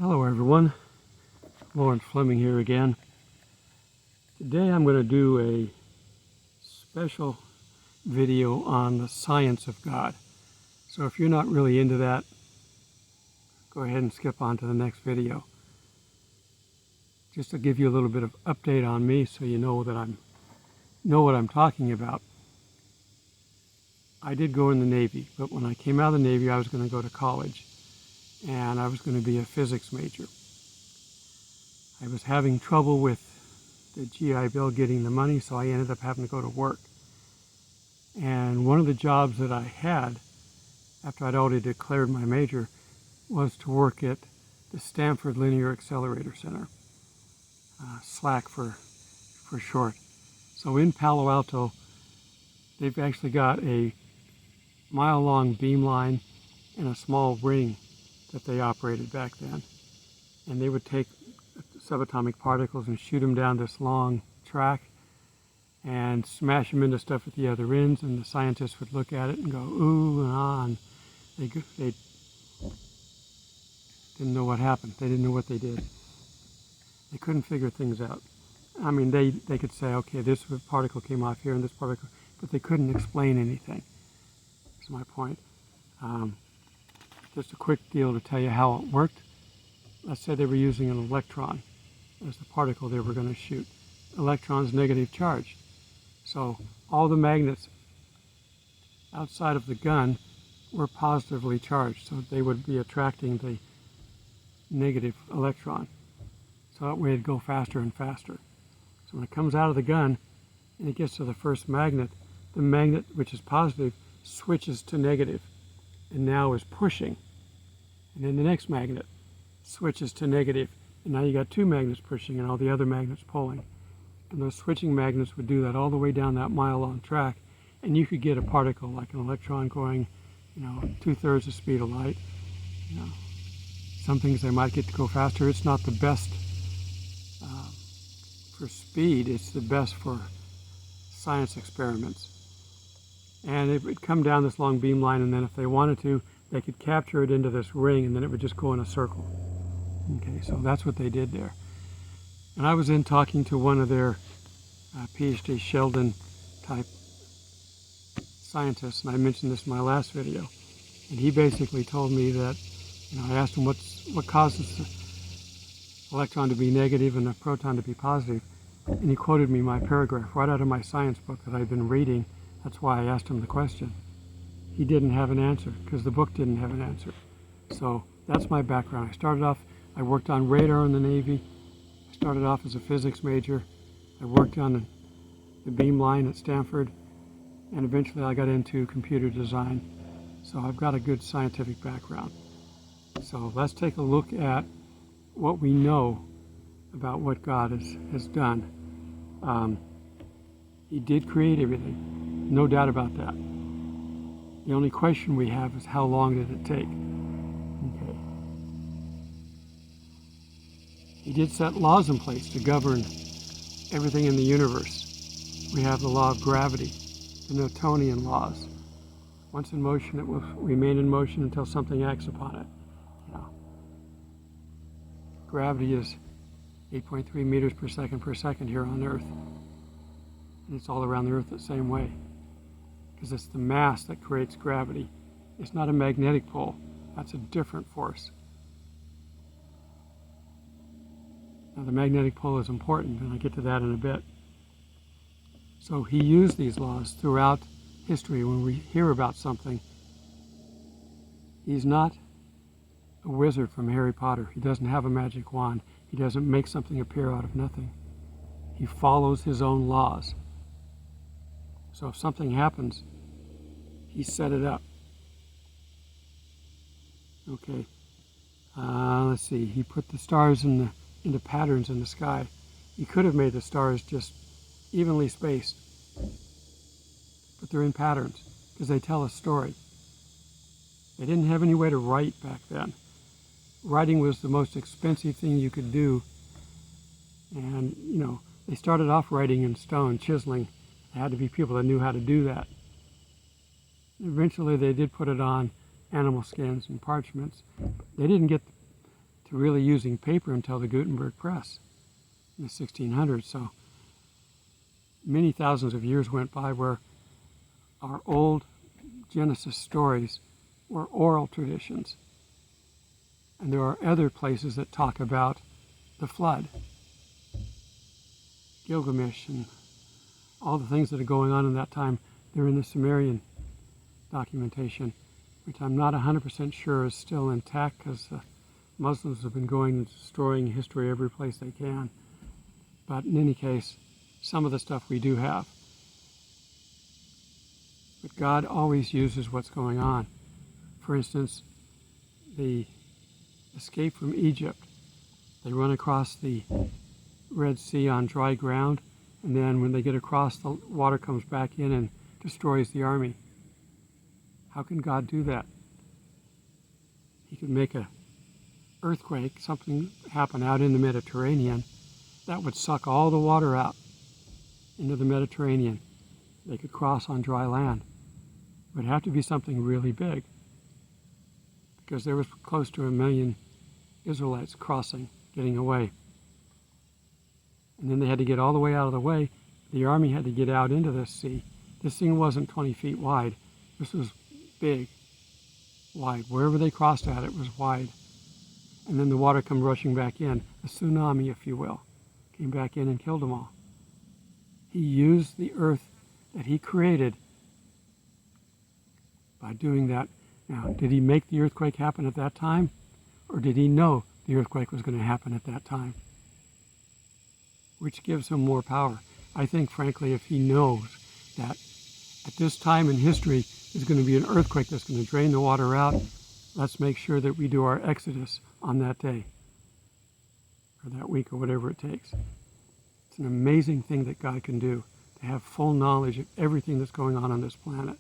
Hello everyone, Lawrence Fleming here again. Today I'm going to do a special video on the science of God. So if you're not really into that, go ahead and skip on to the next video. Just to give you a little bit of update on me so you know that know what I'm talking about. I did go in the Navy, but when I came out of the Navy I was going to go to college and I was going to be a physics major. I was having trouble with the GI Bill getting the money, so I ended up having to go to work. And one of the jobs that I had, after I'd already declared my major, was to work at the Stanford Linear Accelerator Center, SLAC for short. So in Palo Alto, they've actually got a mile-long beam line and a small ring that they operated back then. And they would take subatomic particles and shoot them down this long track and smash them into stuff at the other ends, and the scientists would look at it and go ooh and ah, and they didn't know what happened. They didn't know what they did. They couldn't figure things out. I mean, they could say, okay, this particle came off here and this particle, but they couldn't explain anything. That's my point. Just a quick deal to tell you how it worked. Let's say they were using an electron as the particle they were going to shoot. Electron's negative charge. So all the magnets outside of the gun were positively charged, so they would be attracting the negative electron. So that way it'd go faster and faster. So when it comes out of the gun and it gets to the first magnet, the magnet, which is positive, switches to negative and now is pushing. And then the next magnet switches to negative, and now you got two magnets pushing and all the other magnets pulling. And those switching magnets would do that all the way down that mile-long track, and you could get a particle like an electron going, 2/3 the speed of light. Some things they might get to go faster. It's not the best for speed. It's the best for science experiments. And it would come down this long beam line, and then if they wanted to, they could capture it into this ring, and then it would just go in a circle. Okay, so that's what they did there. And I was in talking to one of their PhD Sheldon type scientists, and I mentioned this in my last video. And he basically told me that, I asked him what causes the electron to be negative and the proton to be positive. And he quoted me my paragraph right out of my science book that I've been reading. That's why I asked him the question. He didn't have an answer because the book didn't have an answer. So that's my background. I worked on radar in the Navy. I started off as a physics major. I worked on the beam line at Stanford, and eventually I got into computer design. So I've got a good scientific background. So let's take a look at what we know about what God has done. He did create everything, no doubt about that. The only question we have is how long did it take? Okay. He did set laws in place to govern everything in the universe. We have the law of gravity, the Newtonian laws. Once in motion, it will remain in motion until something acts upon it. Gravity is 8.3 meters per second here on Earth. And it's all around the Earth the same way, because it's the mass that creates gravity. It's not a magnetic pole. That's a different force. Now the magnetic pole is important, and I'll get to that in a bit. So he used these laws throughout history. When we hear about something, he's not a wizard from Harry Potter. He doesn't have a magic wand. He doesn't make something appear out of nothing. He follows his own laws. So if something happens, he set it up. Okay. Let's see. He put the stars into patterns in the sky. He could have made the stars just evenly spaced, but they're in patterns because they tell a story. They didn't have any way to write back then. Writing was the most expensive thing you could do, and they started off writing in stone, chiseling. There had to be people that knew how to do that. Eventually they did put it on animal skins and parchments. They didn't get to really using paper until the Gutenberg press in the 1600s. So many thousands of years went by where our old Genesis stories were oral traditions. And there are other places that talk about the flood, Gilgamesh, and all the things that are going on in that time. They're in the Sumerian documentation, which I'm not 100% sure is still intact, because the Muslims have been going and destroying history every place they can. But in any case, some of the stuff we do have. But God always uses what's going on. For instance, the escape from Egypt. They run across the Red Sea on dry ground, and then when they get across, the water comes back in and destroys the army. How can God do that? He could make an earthquake, something happen out in the Mediterranean, that would suck all the water out into the Mediterranean. They could cross on dry land. It would have to be something really big, because there was close to 1 million Israelites crossing, getting away. And then they had to get all the way out of the way. The army had to get out into this sea. This thing wasn't 20 feet wide. This was big, wide. Wherever they crossed at, it was wide. And then the water come rushing back in. A tsunami, if you will, came back in and killed them all. He used the earth that he created by doing that. Now, did he make the earthquake happen at that time? Or did he know the earthquake was going to happen at that time? Which gives him more power? I think, frankly, if he knows that at this time in history there's going to be an earthquake that's going to drain the water out, let's make sure that we do our exodus on that day, or that week, or whatever it takes. It's an amazing thing that God can do, to have full knowledge of everything that's going on this planet.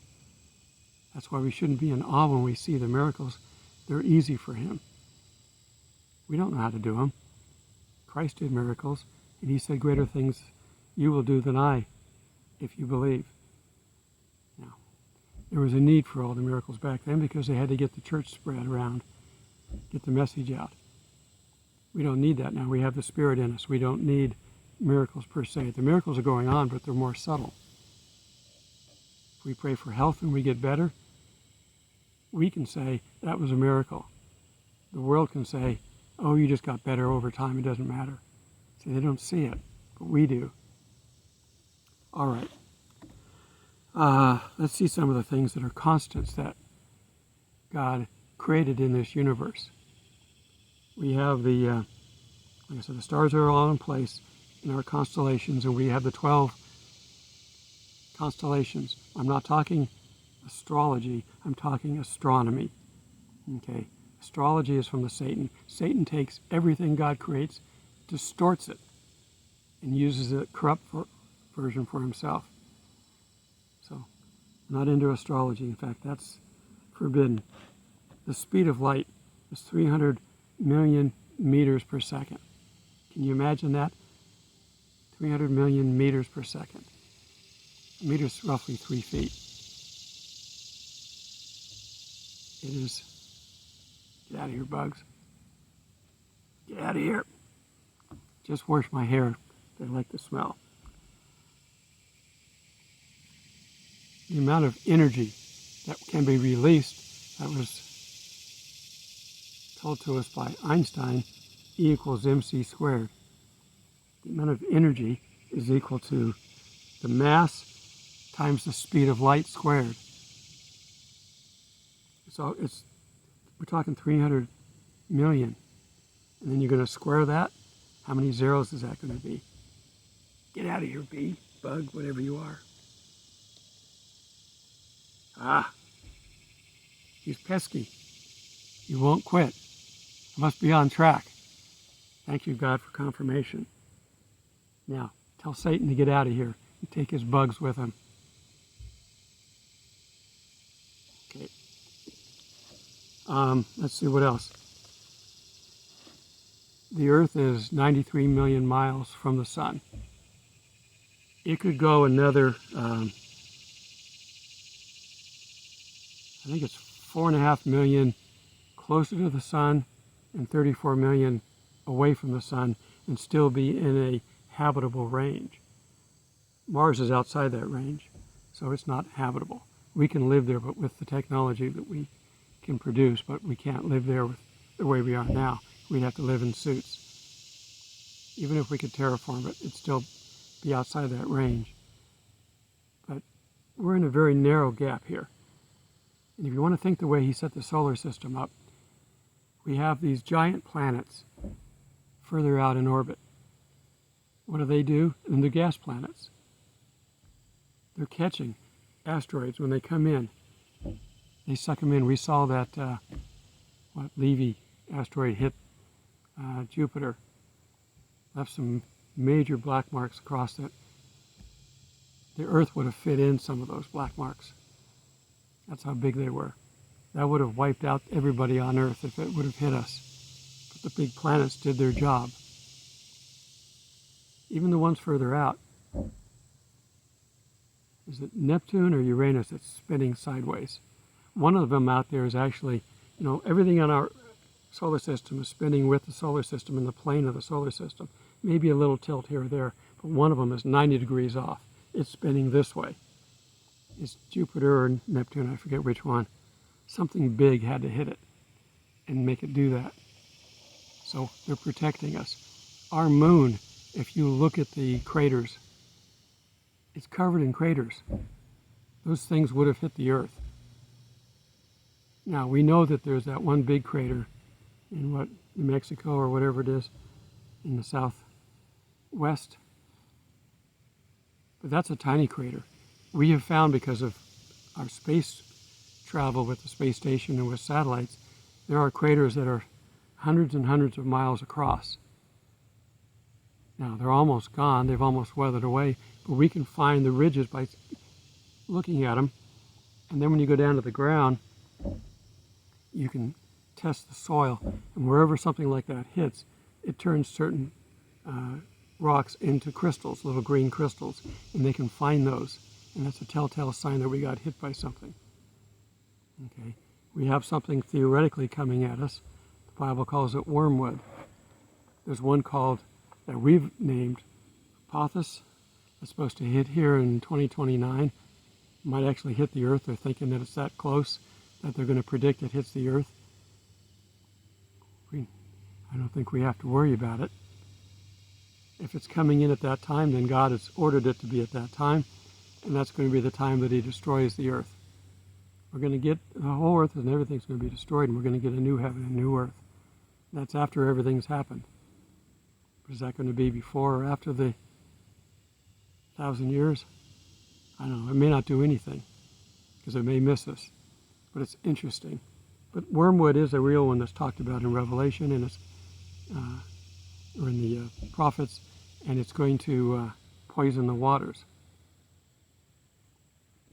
That's why we shouldn't be in awe when we see the miracles. They're easy for him. We don't know how to do them. Christ did miracles, and he said, greater things you will do than I, if you believe. Now, there was a need for all the miracles back then, because they had to get the church spread around, get the message out. We don't need that now. We have the Spirit in us. We don't need miracles per se. The miracles are going on, but they're more subtle. If we pray for health and we get better, we can say that was a miracle. The world can say, oh, you just got better over time, it doesn't matter. See, they don't see it, but we do. All right. Let's see some of the things that are constants that God created in this universe. We have the, like I said, the stars are all in place in our constellations, and we have the 12 constellations. I'm not talking astrology, I'm talking astronomy. Okay, astrology is from the Satan. Satan takes everything God creates, distorts it, and uses a corrupt version for himself. So, I'm not into astrology. In fact, that's forbidden. The speed of light is 300 million meters per second. Can you imagine that? 300 million meters per second. A meter is roughly 3 feet. It is. Get out of here, bugs. Get out of here. Just wash my hair. They like the smell. The amount of energy that can be released, that was told to us by Einstein, E equals mc squared. The amount of energy is equal to the mass times the speed of light squared. So we're talking 300 million. And then you're going to square that. How many zeros is that going to be? Get out of here, bee, bug, whatever you are. Ah, he's pesky. He won't quit. I must be on track. Thank you, God, for confirmation. Now, tell Satan to get out of here and take his bugs with him. Okay. Let's see what else. The Earth is 93 million miles from the sun. It could go another, I think it's 4.5 million closer to the sun and 34 million away from the sun and still be in a habitable range. Mars is outside that range, so it's not habitable. We can live there, but with the technology that we can produce, but we can't live there with the way we are now. We'd have to live in suits. Even if we could terraform it, it'd still be outside that range. But we're in a very narrow gap here. And if you want to think the way he set the solar system up, we have these giant planets further out in orbit. What do? And they're gas planets. They're catching asteroids when they come in. They suck them in. We saw that Levy asteroid hit Jupiter, left some major black marks across it. The Earth would have fit in some of those black marks. That's how big they were. That would have wiped out everybody on Earth if it would have hit us. But the big planets did their job. Even the ones further out. Is it Neptune or Uranus that's spinning sideways? One of them out there is actually, everything on our solar system is spinning with the solar system in the plane of the solar system. Maybe a little tilt here or there, but one of them is 90 degrees off. It's spinning this way. It's Jupiter or Neptune, I forget which one. Something big had to hit it and make it do that. So they're protecting us. Our moon, if you look at the craters, it's covered in craters. Those things would have hit the Earth. Now, we know that there's that one big crater in New Mexico or whatever it is, in the southwest. But that's a tiny crater. We have found, because of our space travel with the space station and with satellites, there are craters that are hundreds and hundreds of miles across. Now, they're almost gone. They've almost weathered away. But we can find the ridges by looking at them. And then when you go down to the ground, you can test the soil. And wherever something like that hits, it turns certain rocks into crystals, little green crystals. And they can find those. And that's a telltale sign that we got hit by something. Okay. We have something theoretically coming at us. The Bible calls it wormwood. There's one called, that we've named, Apophis. It's supposed to hit here in 2029. Might actually hit the Earth. They're thinking that it's that close that they're going to predict it hits the Earth. I don't think we have to worry about it. If it's coming in at that time, then God has ordered it to be at that time, and that's going to be the time that He destroys the Earth. We're going to get, the whole Earth and everything's going to be destroyed, and we're going to get a new heaven and a new Earth. That's after everything's happened. Is that going to be before or after the 1,000 years? I don't know. It may not do anything because it may miss us, but it's interesting. But wormwood is a real one that's talked about in Revelation and it's, or in the prophets, and it's going to poison the waters.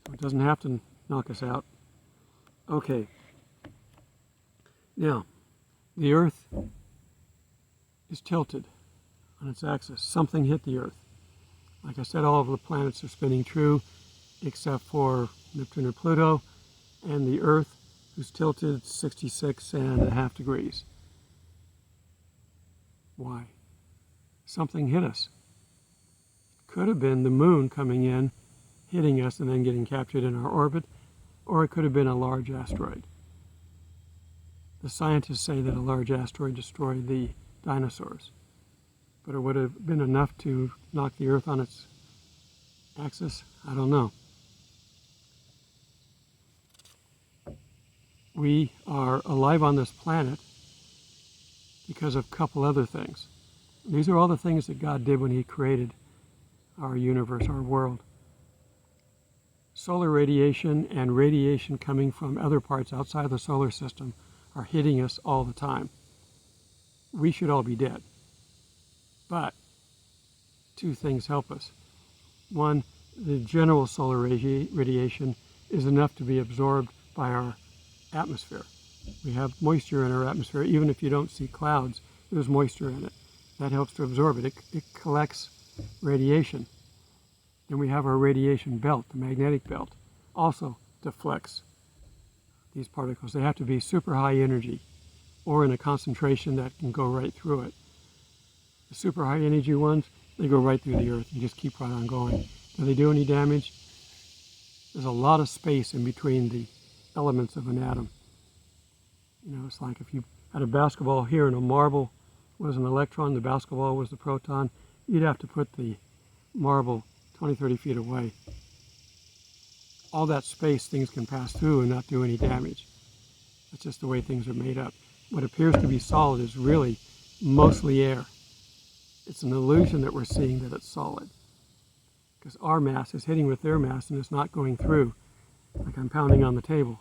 So it doesn't have to knock us out. Okay. Now, the Earth is tilted on its axis. Something hit the Earth. Like I said, all of the planets are spinning true except for Neptune or Pluto, and the Earth, who's tilted 66.5 degrees. Why? Something hit us. Could have been the moon coming in, hitting us and then getting captured in our orbit, or it could have been a large asteroid. The scientists say that a large asteroid destroyed the dinosaurs, but it would have been enough to knock the Earth on its axis? I don't know. We are alive on this planet because of a couple other things. These are all the things that God did when He created our universe, our world. Solar radiation and radiation coming from other parts outside the solar system are hitting us all the time. We should all be dead. But two things help us. One, the general solar radiation is enough to be absorbed by our atmosphere. We have moisture in our atmosphere. Even if you don't see clouds, there's moisture in it. That helps to absorb it. It collects radiation. Then we have our radiation belt, the magnetic belt, also deflects these particles. They have to be super high energy or in a concentration that can go right through it. The super high energy ones, they go right through the earth and just keep right on going. Do they do any damage? There's a lot of space in between the elements of an atom. You know, it's like if you had a basketball here and a marble was an electron, the basketball was the proton, you'd have to put the marble 20, 30 feet away. All that space things can pass through and not do any damage. That's just the way things are made up. What appears to be solid is really mostly air. It's an illusion that we're seeing that it's solid, because our mass is hitting with their mass and it's not going through, like I'm pounding on the table.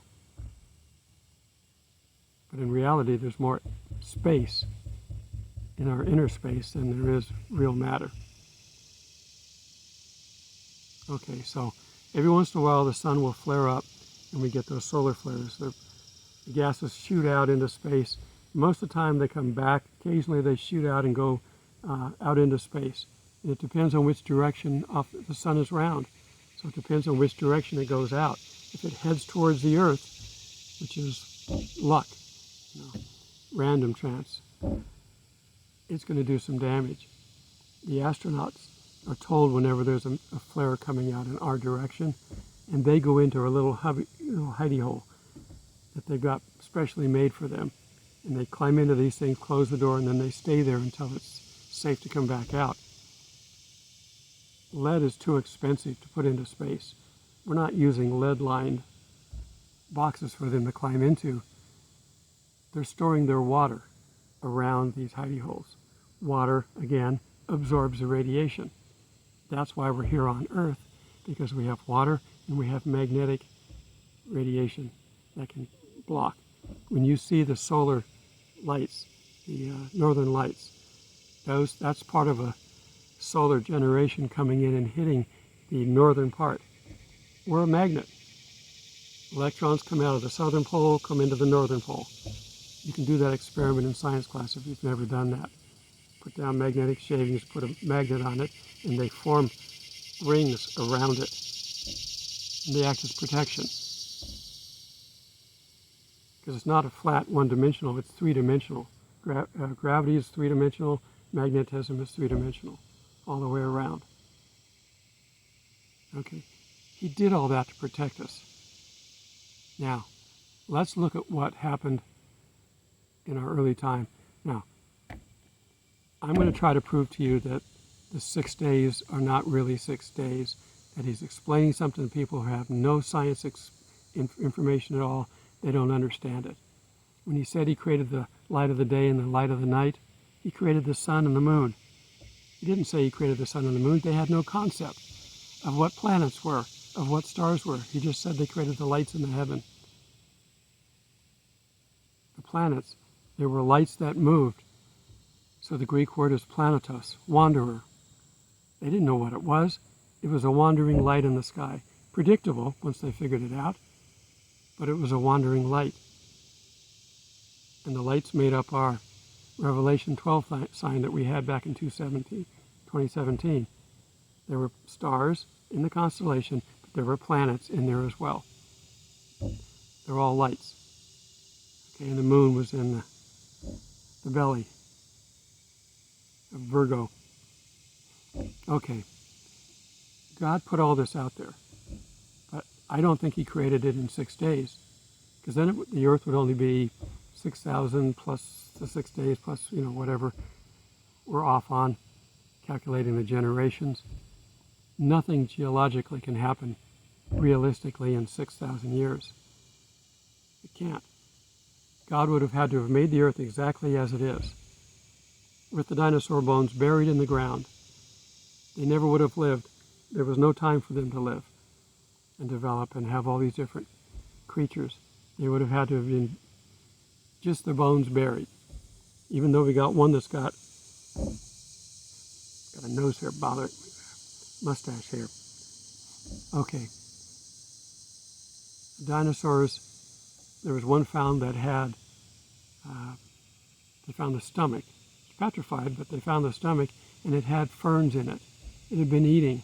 But in reality, there's more space in our inner space than there is real matter. Okay, so every once in a while the sun will flare up and we get those solar flares. The gases shoot out into space. Most of the time they come back. Occasionally they shoot out and go out into space. And it depends on which direction the sun is round. So it depends on which direction it goes out. If it heads towards the Earth, which is luck, you know, random chance, it's going to do some damage. The astronauts are told whenever there's a flare coming out in our direction, and they go into a little hidey hole that they've got specially made for them. And they climb into these things, close the door, and then they stay there until it's safe to come back out. Lead is too expensive to put into space. We're not using lead-lined boxes for them to climb into. They're storing their water around these hidey holes. Water, again, absorbs the radiation. That's why we're here on Earth, because we have water and we have magnetic radiation that can block. When you see the solar lights, the northern lights, that's part of a solar generation coming in and hitting the northern part. We're a magnet. Electrons come out of the southern pole, come into the northern pole. You can do that experiment in science class if you've never done that. Put down magnetic shavings, put a magnet on it, and they form rings around it. And they act as protection. Because it's not a flat one-dimensional, it's three-dimensional. Gravity is three-dimensional, magnetism is three-dimensional, all the way around. Okay, he did all that to protect us. Now, let's look at what happened in our early time. Now, I'm going to try to prove to you that the 6 days are not really 6 days, that he's explaining something to people who have no science information at all. They don't understand it. When he said he created the light of the day and the light of the night, he created the sun and the moon. He didn't say he created the sun and the moon. They had no concept of what planets were, of what stars were. He just said they created the lights in the heaven. The planets, they were lights that moved. So the Greek word is planetos, wanderer. They didn't know what it was. It was a wandering light in the sky. Predictable once they figured it out, but it was a wandering light. And the lights made up our Revelation 12 sign that we had back in 2017. There were stars in the constellation, but there were planets in there as well. They're all lights. Okay, and the moon was in the belly of Virgo. Okay, God put all this out there, but I don't think he created it in 6 days, because then the earth would only be 6,000 plus the 6 days plus, whatever we're off on, calculating the generations. Nothing geologically can happen realistically in 6,000 years. It can't. God would have had to have made the earth exactly as it is, with the dinosaur bones buried in the ground. They never would have lived. There was no time for them to live and develop and have all these different creatures. They would have had to have been just the bones buried. Even though we got one that's got a nose hair, mustache hair. Okay. Dinosaurs, there was one found that had, they found the stomach. It's petrified, but they found the stomach and it had ferns in it. It had been eating.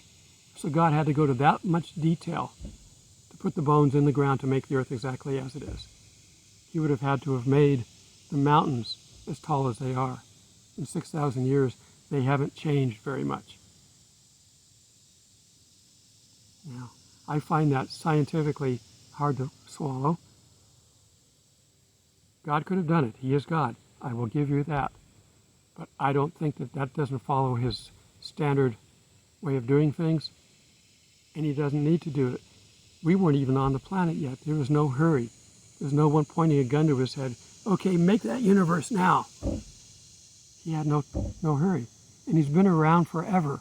So God had to go to that much detail to put the bones in the ground to make the earth exactly as it is. He would have had to have made the mountains as tall as they are. In 6,000 years, they haven't changed very much. Now, I find that scientifically hard to swallow. God could have done it. He is God. I will give you that. But I don't think that that doesn't follow his standard way of doing things, and he doesn't need to do it. We weren't even on the planet yet. There was no hurry. There's no one pointing a gun to his head. Okay, make that universe now. He had no hurry. And he's been around forever.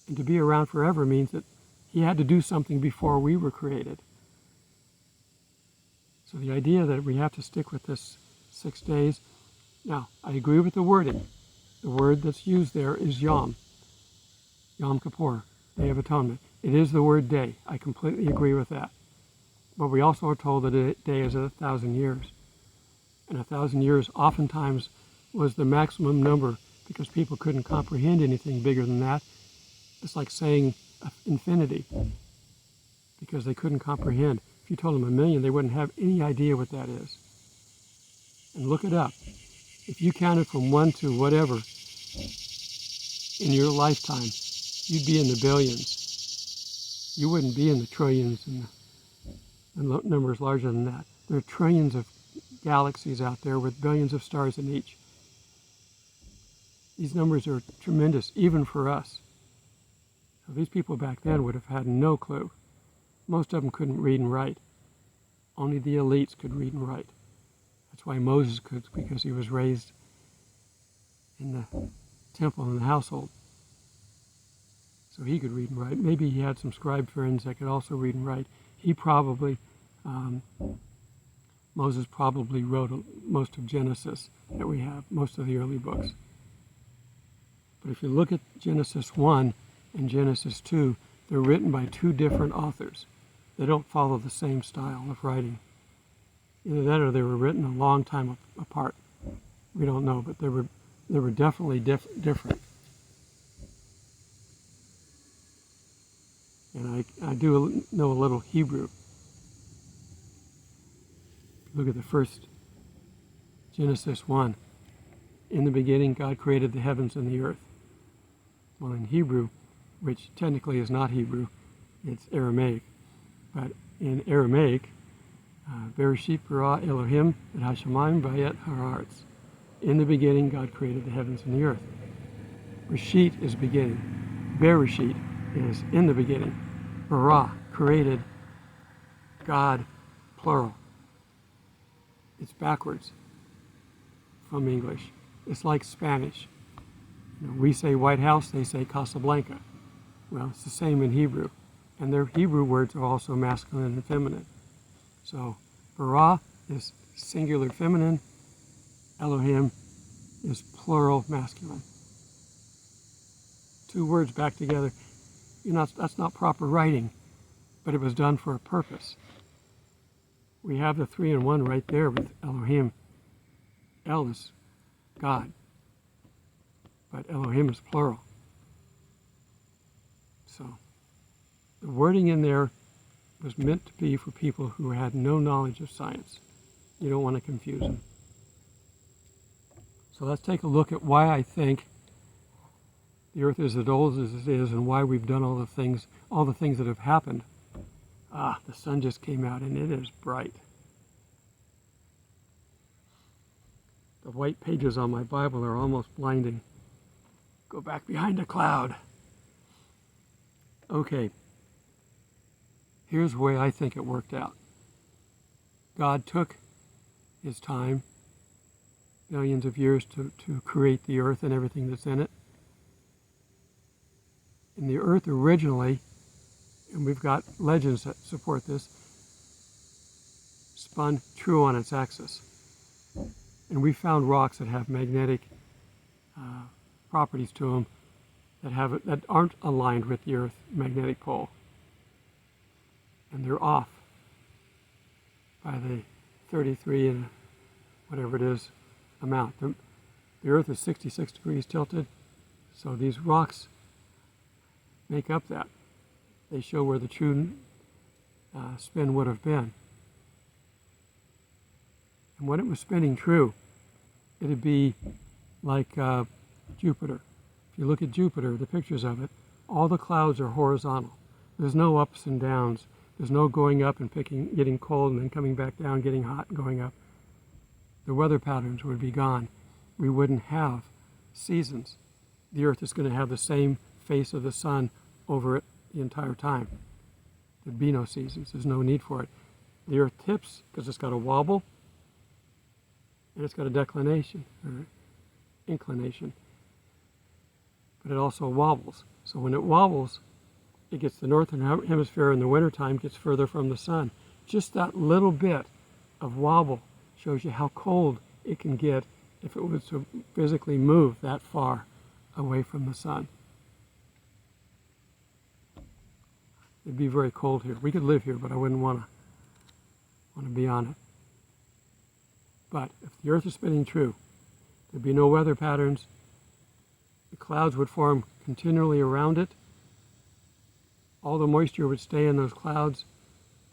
And to be around forever means that he had to do something before we were created. So the idea that we have to stick with this 6 days. Now, I agree with the wording. The word that's used there is Yom. Yom Kippur, Day of Atonement. It is the word day. I completely agree with that. But we also are told that a day is 1,000 years. And 1,000 years oftentimes was the maximum number because people couldn't comprehend anything bigger than that. It's like saying infinity because they couldn't comprehend. If you told them 1,000,000, they wouldn't have any idea what that is. And look it up. If you counted from 1 to whatever in your lifetime, you'd be in the billions. You wouldn't be in the trillions and numbers larger than that. There are trillions of galaxies out there with billions of stars in each. These numbers are tremendous, even for us. So these people back then would have had no clue. Most of them couldn't read and write. Only the elites could read and write. That's why Moses could, because he was raised in the temple and the household. So he could read and write. Maybe he had some scribe friends that could also read and write. He probably, Moses probably wrote most of Genesis that we have, most of the early books. But if you look at Genesis 1 and Genesis 2, they're written by two different authors. They don't follow the same style of writing. Either that or they were written a long time apart. We don't know, but they were definitely different. And I do know a little Hebrew. Look at the first Genesis 1. In the beginning, God created the heavens and the earth. Well, in Hebrew, which technically is not Hebrew, it's Aramaic. But in Aramaic, Bereshit bara Elohim et hashamayim vayet haaretz. In the beginning, God created the heavens and the earth. Reshit is beginning. Bereshit is in the beginning. Bara, created. God, plural. It's backwards from English. It's like Spanish. We say White House, they say Casablanca. Well, it's the same in Hebrew. And their Hebrew words are also masculine and feminine. So, bara is singular feminine. Elohim is plural masculine. Two words back together. That's not proper writing, but it was done for a purpose. We have the 3 in 1 right there with Elohim. El is God, but Elohim is plural. So the wording in there was meant to be for people who had no knowledge of science. You don't want to confuse them. So let's take a look at why I think the earth is as old as it is and why we've done all the things that have happened. The sun just came out and it is bright. The white pages on my Bible are almost blinding. Go back behind a cloud. Okay. Here's the way I think it worked out. God took his time, billions of years, to create the earth and everything that's in it. And the earth originally, and we've got legends that support this, spun true on its axis. And we found rocks that have magnetic properties to them that aren't aligned with the Earth's magnetic pole. And they're off by the 33 and whatever it is amount. The Earth is 66 degrees tilted, so these rocks make up that. They show where the true spin would have been. And when it was spinning true, it'd be like Jupiter. If you look at Jupiter, the pictures of it, all the clouds are horizontal. There's no ups and downs. There's no going up and getting cold and then coming back down, getting hot and going up. The weather patterns would be gone. We wouldn't have seasons. The Earth is going to have the same face of the sun over it the entire time. There'd be no seasons. There's no need for it. The Earth tips because it's got a wobble and it's got a declination or inclination. But it also wobbles. So when it wobbles, it gets the northern hemisphere in the wintertime gets further from the sun. Just that little bit of wobble shows you how cold it can get if it was to physically move that far away from the sun. It'd be very cold here. We could live here, but I wouldn't want to be on it. But if the Earth is spinning true, there'd be no weather patterns. The clouds would form continually around it. All the moisture would stay in those clouds.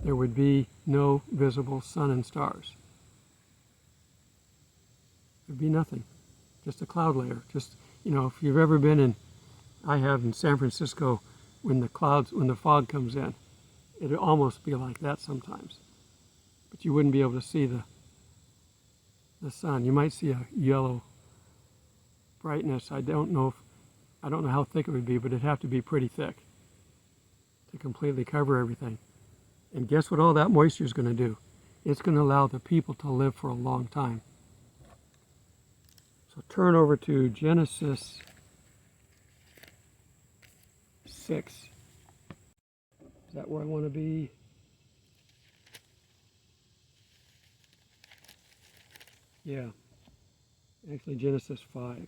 There would be no visible sun and stars. There'd be nothing, just a cloud layer. Just, if you've ever been I have in San Francisco, when the fog comes in, it'd almost be like that sometimes. But you wouldn't be able to see the sun. You might see a yellow brightness. I don't know how thick it would be, but it'd have to be pretty thick to completely cover everything. And guess what all that moisture is going to do? It's going to allow the people to live for a long time. So turn over to Genesis 6. Is that where I want to be? Yeah. Actually, Genesis 5.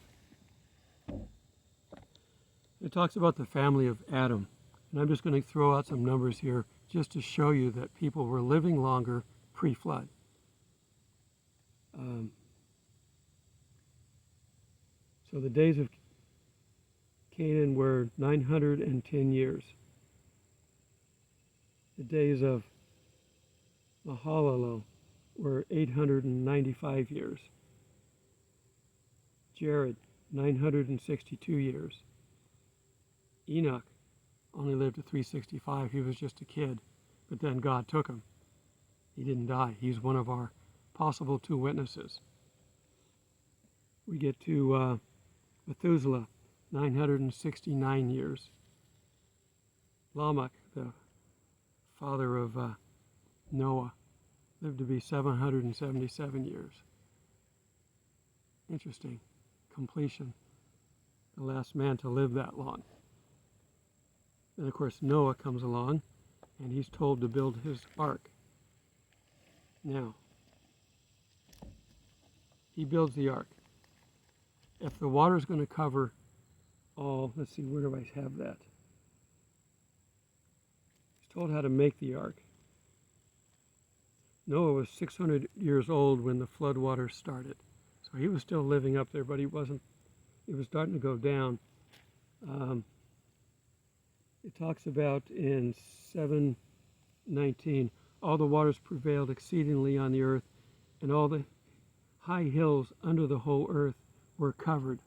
It talks about the family of Adam. And I'm just going to throw out some numbers here just to show you that people were living longer pre-flood. So the days of Canaan were 910 years. The days of Mahalalel were 895 years. Jared, 962 years. Enoch only lived to 365. He was just a kid, but then God took him. He didn't die. He's one of our possible two witnesses. We get to Methuselah, 969 years. Lamech, the father of Noah, lived to be 777 years. Interesting. Completion. The last man to live that long. And of course Noah comes along and he's told to build his ark. Now, he builds the ark. If the water is going to cover all, let's see, where do I have that? He's told how to make the ark. Noah was 600 years old when the flood waters started. So he was still living up there, but he was starting to go down. It talks about in 7:19, all the waters prevailed exceedingly on the earth, and all the high hills under the whole earth were covered.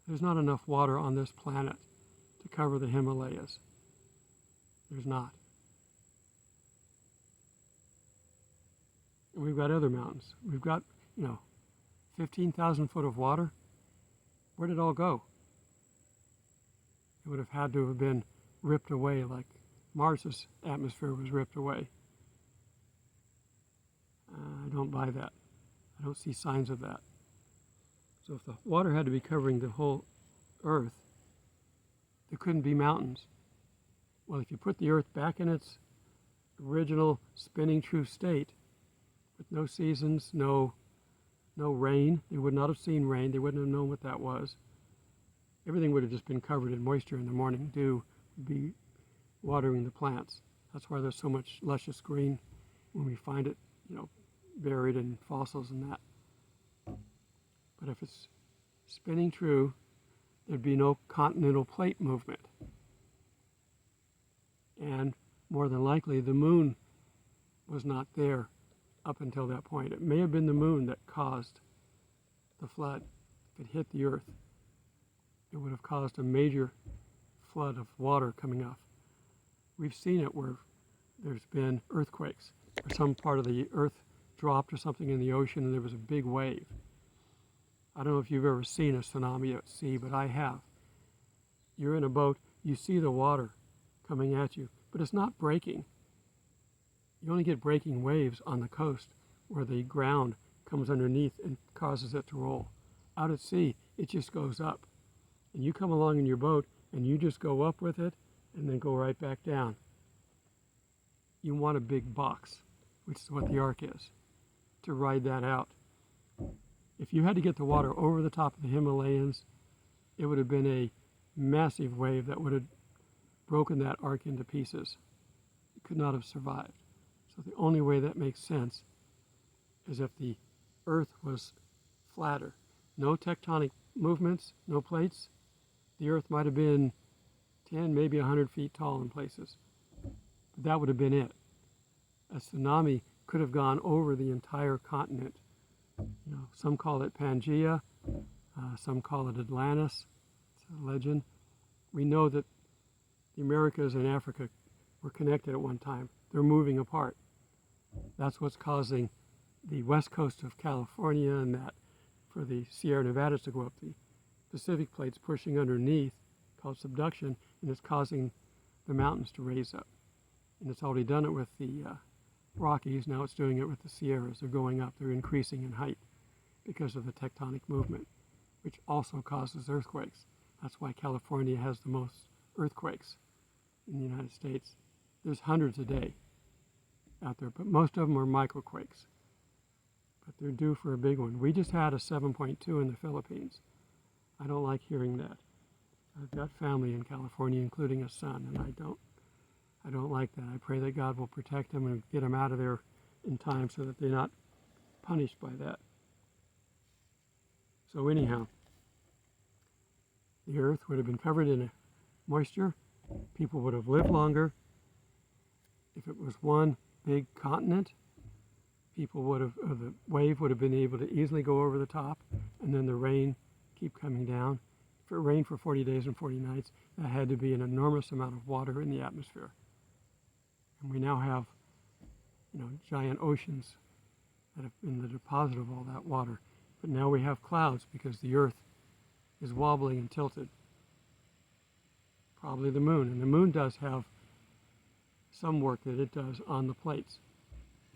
There's not enough water on this planet to cover the Himalayas. There's not. And we've got other mountains. We've got, 15,000 foot of water. Where did it all go? It would have had to have been ripped away like Mars's atmosphere was ripped away. I don't buy that. I don't see signs of that. So if the water had to be covering the whole earth, there couldn't be mountains. Well, if you put the earth back in its original spinning true state, with no seasons, no rain, they would not have seen rain, they wouldn't have known what that was. Everything would have just been covered in moisture in the morning. Dew would be watering the plants. That's why there's so much luscious green when we find it, buried in fossils and that. But if it's spinning true, there'd be no continental plate movement. And more than likely, the moon was not there up until that point. It may have been the moon that caused the flood. If it hit the earth, it would have caused a major flood of water coming off. We've seen it where there's been earthquakes, or some part of the earth dropped or something in the ocean and there was a big wave. I don't know if you've ever seen a tsunami at sea, but I have. You're in a boat, you see the water coming at you, but it's not breaking. You only get breaking waves on the coast where the ground comes underneath and causes it to roll. Out at sea, it just goes up. And you come along in your boat and you just go up with it and then go right back down. You want a big box, which is what the ark is, to ride that out. If you had to get the water over the top of the Himalayas, it would have been a massive wave that would have broken that ark into pieces. It could not have survived. So the only way that makes sense is if the earth was flatter. No tectonic movements, no plates. The earth might have been 10, maybe 100 feet tall in places. But that would have been it. A tsunami could have gone over the entire continent. You know, some call it Pangea, some call it Atlantis. It's a legend. We know that the Americas and Africa were connected at one time. They're moving apart. That's what's causing the west coast of California and that for the Sierra Nevadas to go up. The Pacific plate's pushing underneath, called subduction, and it's causing the mountains to raise up. And it's already done it with the Rockies. Now it's doing it with the Sierras. They're going up. They're increasing in height because of the tectonic movement, which also causes earthquakes. That's why California has the most earthquakes in the United States. There's hundreds a day out there, but most of them are microquakes. But they're due for a big one. We just had a 7.2 in the Philippines. I don't like hearing that. I've got family in California, including a son, and I don't like that. I pray that God will protect them and get them out of there in time so that they're not punished by that. So anyhow, the earth would have been covered in moisture. People would have lived longer. If it was one big continent, people would have, or the wave would have been able to easily go over the top, and then the rain keep coming down. If it rained for 40 days and 40 nights, that had to be an enormous amount of water in the atmosphere. And we now have, giant oceans that have been the deposit of all that water. But now we have clouds because the earth is wobbling and tilted. Probably the moon. And the moon does have some work that it does on the plates.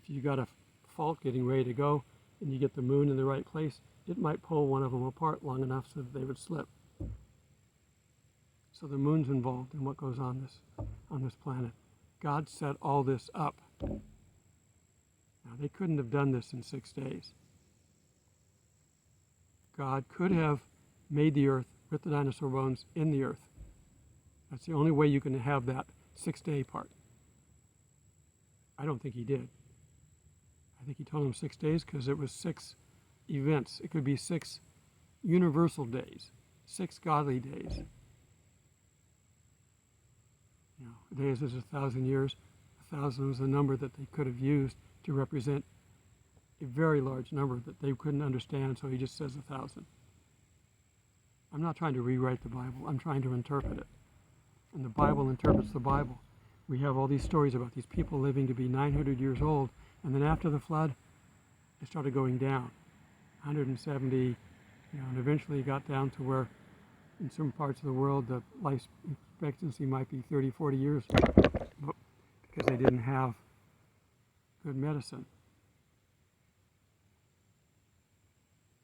If you got a fault getting ready to go and you get the moon in the right place, it might pull one of them apart long enough so that they would slip. So the moon's involved in what goes on this planet. God set all this up. Now, they couldn't have done this in 6 days. God could have made the earth with the dinosaur bones in the earth. That's the only way you can have that 6-day part. I don't think he did. I think he told them 6 days because it was 6 events. It could be 6 universal days, 6 godly days. A day is 1,000 years. 1,000 was a number that they could have used to represent a very large number that they couldn't understand, so he just says 1,000. I'm not trying to rewrite the Bible. I'm trying to interpret it. And the Bible interprets the Bible. We have all these stories about these people living to be 900 years old, and then after the flood, it started going down. 170, and eventually it got down to where in some parts of the world the life expectancy might be 30, 40 years because they didn't have good medicine.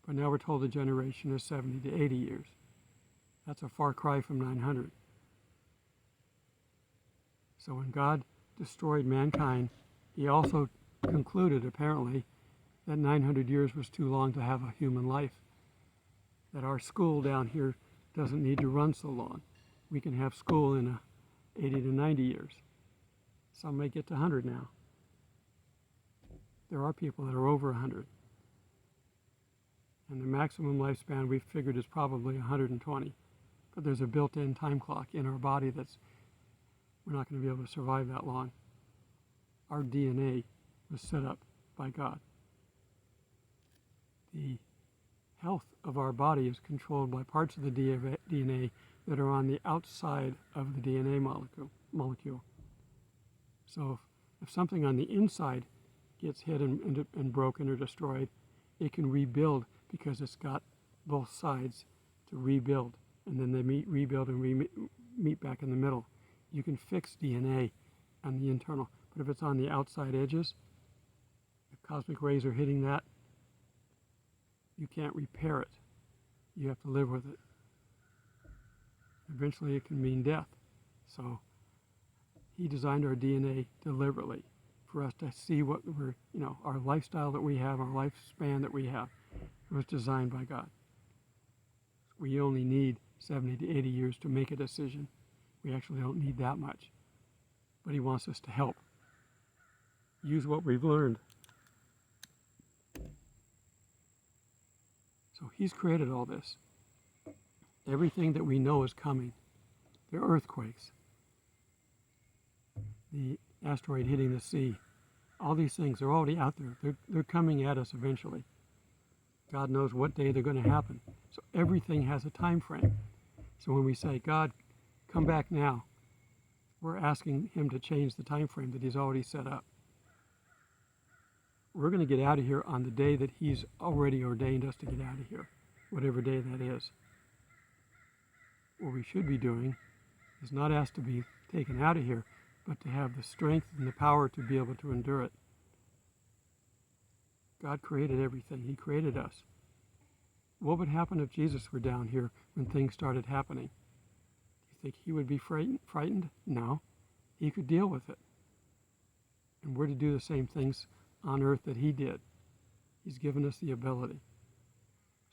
But now we're told the generation is 70 to 80 years. That's a far cry from 900. So when God destroyed mankind, he also concluded, apparently, that 900 years was too long to have a human life. That our school down here doesn't need to run so long. We can have school in 80 to 90 years. Some may get to 100 now. There are people that are over 100. And the maximum lifespan we've figured is probably 120. But there's a built-in time clock in our body we're not going to be able to survive that long. Our DNA was set up by God. the health of our body is controlled by parts of the DNA that are on the outside of the DNA molecule. So if something on the inside gets hit and broken or destroyed, it can rebuild because it's got both sides to rebuild. And then they rebuild and meet back in the middle. You can fix DNA on the internal, but if it's on the outside edges, if cosmic rays are hitting that, you can't repair it. You have to live with it. Eventually it can mean death. So he designed our DNA deliberately for us to see what our lifestyle that we have, our lifespan that we have, was designed by God. We only need 70 to 80 years to make a decision. We actually don't need that much. But he wants us to help. Use what we've learned. So he's created all this. Everything that we know is coming. The earthquakes, the asteroid hitting the sea, all these things are already out there. They're coming at us eventually. God knows what day they're going to happen. So everything has a time frame. So when we say, God, come back now, we're asking him to change the time frame that he's already set up. We're going to get out of here on the day that he's already ordained us to get out of here, whatever day that is. What we should be doing is not asked to be taken out of here, but to have the strength and the power to be able to endure it. God created everything. He created us. What would happen if Jesus were down here when things started happening? Do you think he would be frightened? No. He could deal with it. And we're to do the same things on earth that he did. He's given us the ability.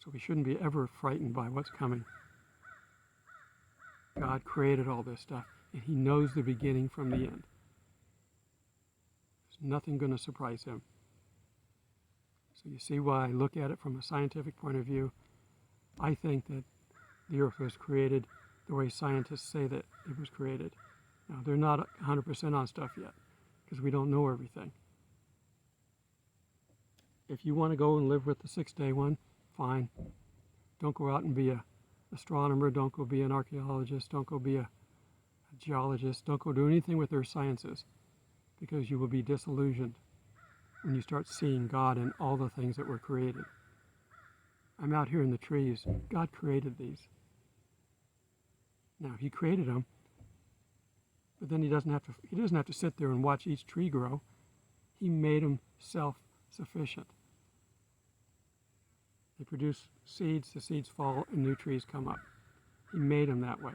So we shouldn't be ever frightened by what's coming. God created all this stuff, and he knows the beginning from the end. There's nothing going to surprise him. So you see why I look at it from a scientific point of view. I think that the earth was created the way scientists say that it was created. Now, they're not 100% on stuff yet, because we don't know everything. If you want to go and live with the six-day one, fine. Don't go out and be an astronomer. Don't go be an archaeologist. Don't go be a geologist. Don't go do anything with earth sciences, because you will be disillusioned when you start seeing God in all the things that were created. I'm out here in the trees. God created these. Now, he created them, but then he doesn't have to sit there and watch each tree grow. He made them self-sufficient. They produce seeds, the seeds fall, and new trees come up. He made them that way.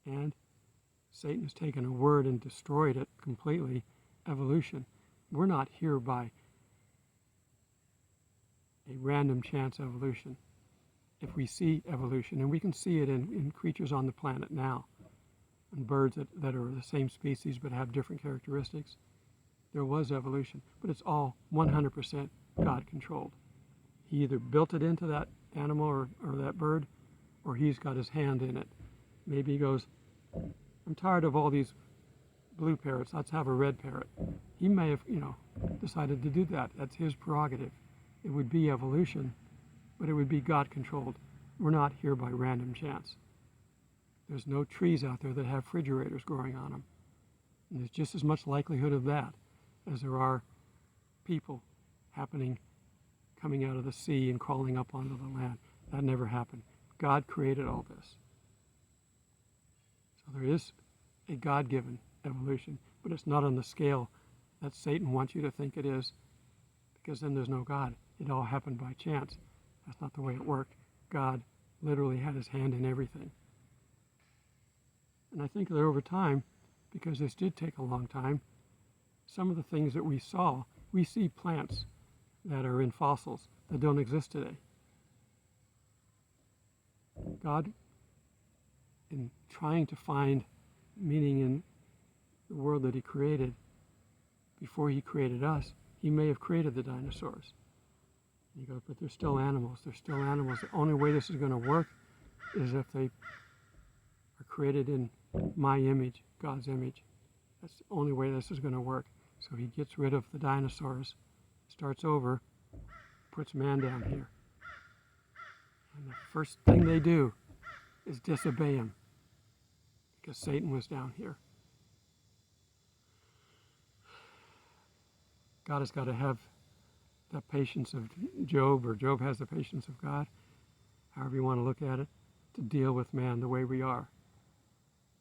And Satan has taken a word and destroyed it completely, evolution. We're not here by a random chance evolution. If we see evolution, and we can see it in creatures on the planet now, and birds that are the same species but have different characteristics, there was evolution, but it's all 100% God-controlled. He either built it into that animal or that bird, or he's got his hand in it. Maybe he goes, I'm tired of all these blue parrots, let's have a red parrot. He may have, decided to do that. That's his prerogative. It would be evolution, but it would be God-controlled. We're not here by random chance. There's no trees out there that have refrigerators growing on them. And there's just as much likelihood of that as there are people coming out of the sea and crawling up onto the land. That never happened. God created all this. So there is a God-given evolution, but it's not on the scale that Satan wants you to think it is, because then there's no God. It all happened by chance. That's not the way it worked. God literally had his hand in everything. And I think that over time, because this did take a long time, some of the things that we see plants that are in fossils that don't exist today. God, in trying to find meaning in the world that he created, before he created us, he may have created the dinosaurs. And he goes, but they're still animals. They're still animals. The only way this is going to work is if they are created in my image, God's image. That's the only way this is going to work. So he gets rid of the dinosaurs, starts over, puts man down here. And the first thing they do is disobey him, because Satan was down here. God has got to have the patience of Job, or Job has the patience of God, however you want to look at it, to deal with man the way we are.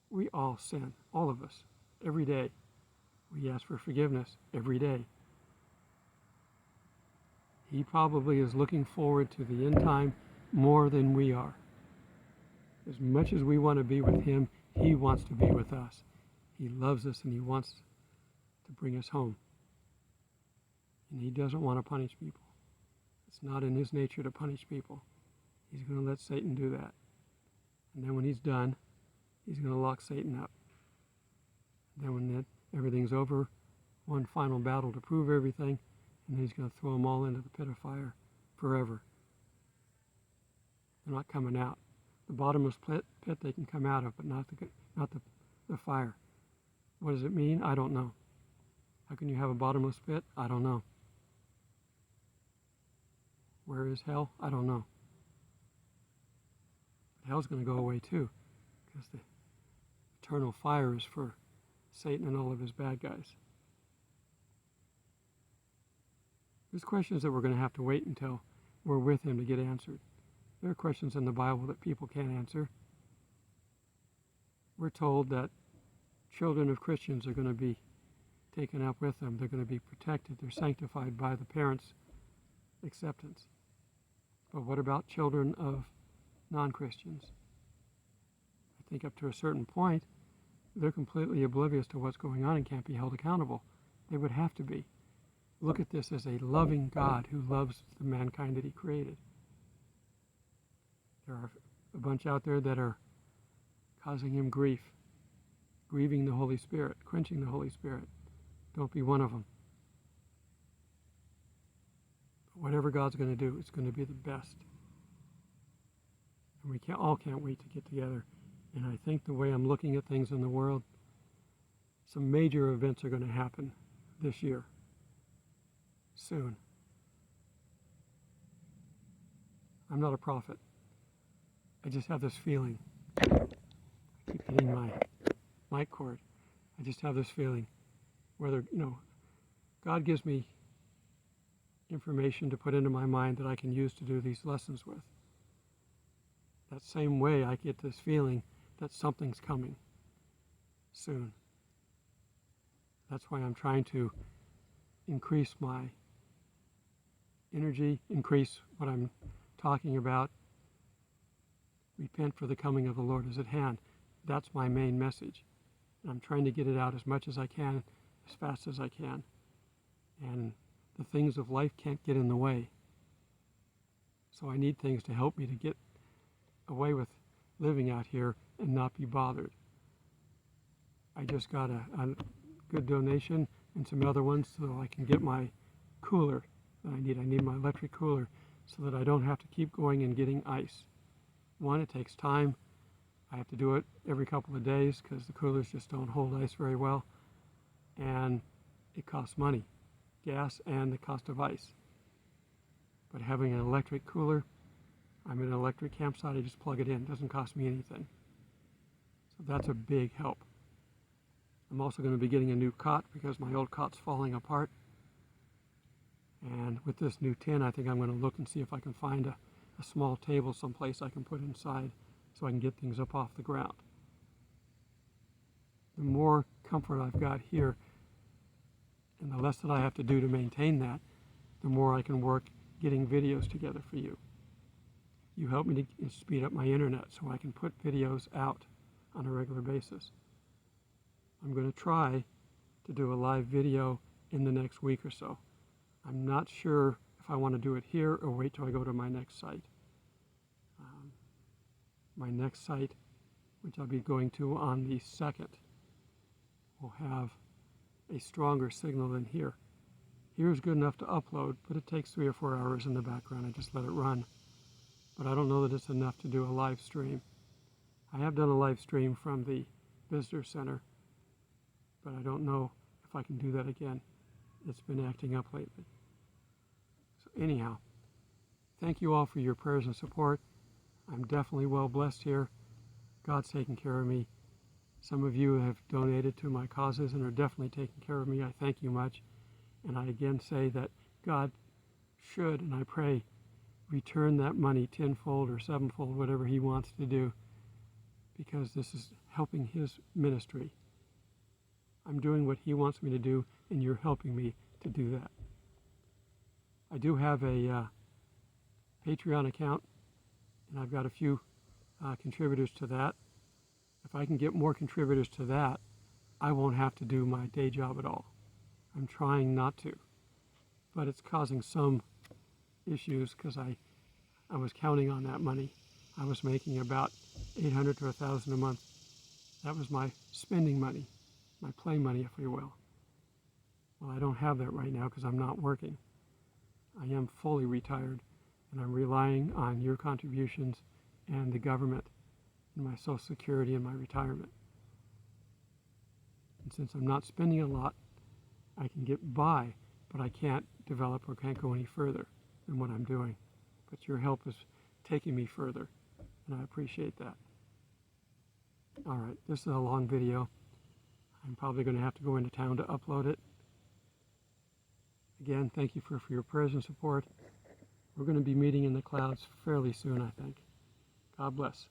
We all sin, all of us, every day. We ask for forgiveness every day. He probably is looking forward to the end time more than we are. As much as we want to be with him, he wants to be with us. He loves us and he wants to bring us home. And he doesn't want to punish people. It's not in his nature to punish people. He's going to let Satan do that. And then when he's done, he's going to lock Satan up. Then when everything's over, one final battle to prove everything, and then he's going to throw them all into the pit of fire forever. They're not coming out. The bottomless pit they can come out of, but not the fire. What does it mean? I don't know. How can you have a bottomless pit? I don't know. Where is hell? I don't know. But hell's going to go away too, because the eternal fire is for Satan and all of his bad guys. There's questions that we're going to have to wait until we're with him to get answered. There are questions in the Bible that people can't answer. We're told that children of Christians are going to be taken up with them. They're going to be protected. They're sanctified by the parents' acceptance. But what about children of non-Christians? I think up to a certain point, they're completely oblivious to what's going on and can't be held accountable. They would have to be. Look at this as a loving God who loves the mankind that he created. There are a bunch out there that are causing him grief, grieving the Holy Spirit, quenching the Holy Spirit. Don't be one of them. But whatever God's going to do, it's going to be the best. And we all can't wait to get together. And I think the way I'm looking at things in the world, some major events are going to happen this year, soon. I'm not a prophet. I just have this feeling. I keep hitting my mic cord. I just have this feeling. Whether, God gives me information to put into my mind that I can use to do these lessons with. That same way I get this feeling that something's coming soon. That's why I'm trying to increase my energy, increase what I'm talking about. Repent, for the coming of the Lord is at hand. That's my main message. And I'm trying to get it out as much as I can, as fast as I can. And the things of life can't get in the way. So I need things to help me to get away with living out here and not be bothered. I just got a good donation and some other ones so I can get my cooler that I need. I need my electric cooler so that I don't have to keep going and getting ice. One, it takes time. I have to do it every couple of days because the coolers just don't hold ice very well. And it costs money, gas and the cost of ice. But having an electric cooler, I'm in an electric campsite, I just plug it in. It doesn't cost me anything. So that's a big help. I'm also going to be getting a new cot because my old cot's falling apart. And with this new tin, I think I'm going to look and see if I can find a small table someplace I can put inside so I can get things up off the ground. The more comfort I've got here and the less that I have to do to maintain that, the more I can work getting videos together for you. You help me to speed up my internet so I can put videos out on a regular basis. I'm going to try to do a live video in the next week or so. I'm not sure if I want to do it here or wait till I go to my next site. My next site, which I'll be going to on the 2nd, will have a stronger signal than here. Here is good enough to upload, but it takes 3 or 4 hours in the background. I just let it run. But I don't know that it's enough to do a live stream. I have done a live stream from the visitor center, but I don't know if I can do that again. It's been acting up lately. So anyhow, thank you all for your prayers and support. I'm definitely well blessed here. God's taking care of me. Some of you have donated to my causes and are definitely taking care of me. I thank you much. And I again say that God should, and I pray, return that money tenfold or sevenfold, whatever he wants to do, because this is helping his ministry. I'm doing what he wants me to do, and you're helping me to do that. I do have a Patreon account, and I've got a few contributors to that. If I can get more contributors to that, I won't have to do my day job at all. I'm trying not to, but it's causing some issues because I was counting on that money. I was making about $800 to $1,000 a month. That was my spending money, my play money, if you will. Well, I don't have that right now because I'm not working. I am fully retired, and I'm relying on your contributions and the government and my Social Security and my retirement. And since I'm not spending a lot, I can get by, but I can't develop or can't go any further than what I'm doing. But your help is taking me further, and I appreciate that. All right, this is a long video. I'm probably going to have to go into town to upload it. Again, thank you for your prayers and support. We're going to be meeting in the clouds fairly soon, I think. God bless.